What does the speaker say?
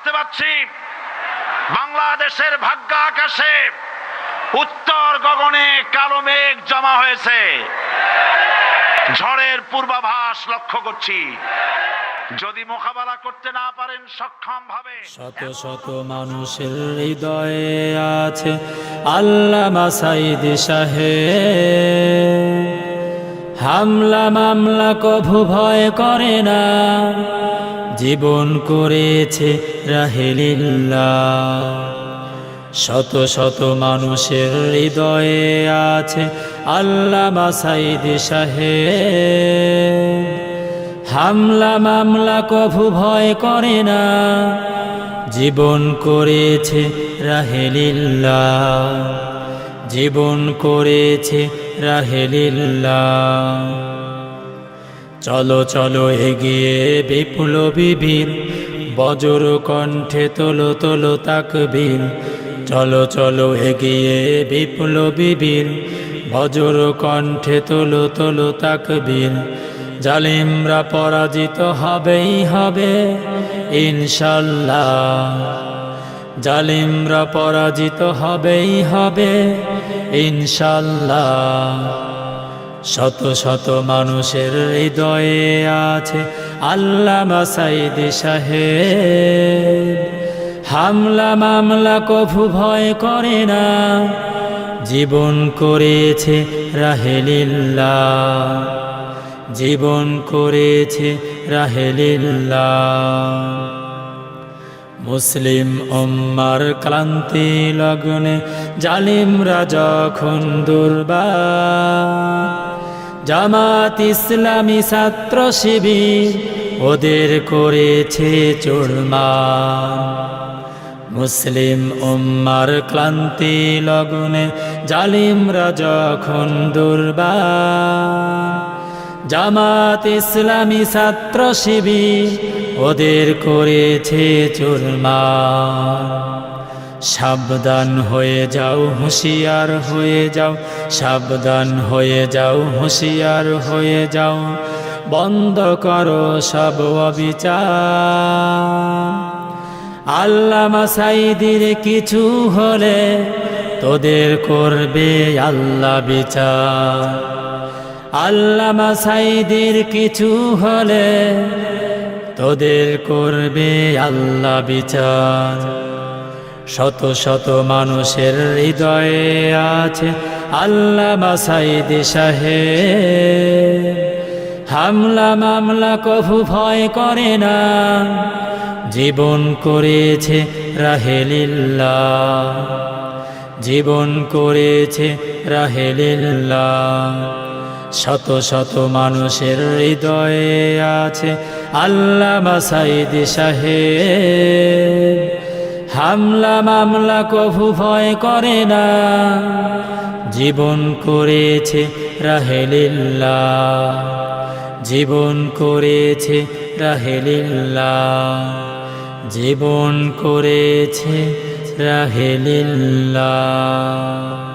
দেখতে পাচ্ছি বাংলাদেশের ভাগ্য আকাশে উত্তর গগনে কালো মেঘ জমা হয়েছে। ঝড়ের পূর্বাভাস লক্ষ্য করছি। যদি মোকাবেলা করতে না পারেন সক্ষম ভাবে, শত শত মানুষের হৃদয়ে আছে আল্লামা সাঈদ সাহেব। হামলা মামলা কভু ভয় করে না, জীবন করেছে রাহে লিল্লাহ। শত শত মানুষের হৃদয়ে আছে আল্লামা সাঈদ সাহেব। হামলা মামলা কভু ভয় করে না, জীবন করেছে রাহে লিল্লাহ। জীবন করেছে রাহে লিল্লাহ। চলো চলো এগিয়ে বিপ্লবী বীর, বজ্র কণ্ঠে তোলো তোলো তাকবীর। চলো চলো এগিয়ে বিপ্লবী বীর, বজ্র কণ্ঠে তোলো তোলো তাকবীর। জালিমরা পরাজিত হবেই হবে ইনশাল্লাহ। জালিমরা পরাজিত হবেই হবে ইনশাল্লাহ। শত শত মানুষের হৃদয়ে আছে আল্লামা সাঈদ সাহেব। হামলা মামলা কভু ভয় করে না, জীবন করেছে রাহে লিল্লাহ। জীবন করেছে রাহে লিল্লাহ। মুসলিম উম্মার ক্লান্তি লগ্নে জালিমরা যখন দুর্বার, জামাত ইসলামী ছাত্র শিবির ওদের করেছে চুরমার। মুসলিম উম্মার ক্লান্তি লগ্নে জালিমরা যখন দুর্বার, জামাত ইসলামী ছাত্র শিবির ওদের করেছে চুরমার। সাবধান হয়ে যাও হুঁশিয়ার হয়ে যাও, সাবধান হয়ে যাও হুঁশিয়ার হয়ে যাও। বন্ধ করো সব অবিচার। আল্লামা সাঈদীর কিছু হলে তোদের করবে আল্লাহ বিচার। আল্লামা সাঈদীর কিছু হলে তোদের করবে আল্লাহ বিচার। শত শত মানুষের হৃদয়ে আছে আল্লামা সাঈদ সাহেব। হামলা মামলা কভু ভয় করে না, জীবন করেছে রাহে লিল্লাহ। জীবন করেছে রাহে লিল্লাহ। শত শত মানুষের হৃদয়ে আছে আল্লামা সাঈদ সাহেব। হামলা মামলা কভু ভয় করে না, জীবন করেছে রাহে লিল্লাহ। জীবন করেছে রাহে লিল্লাহ। জীবন করেছে রাহে লিল্লাহ।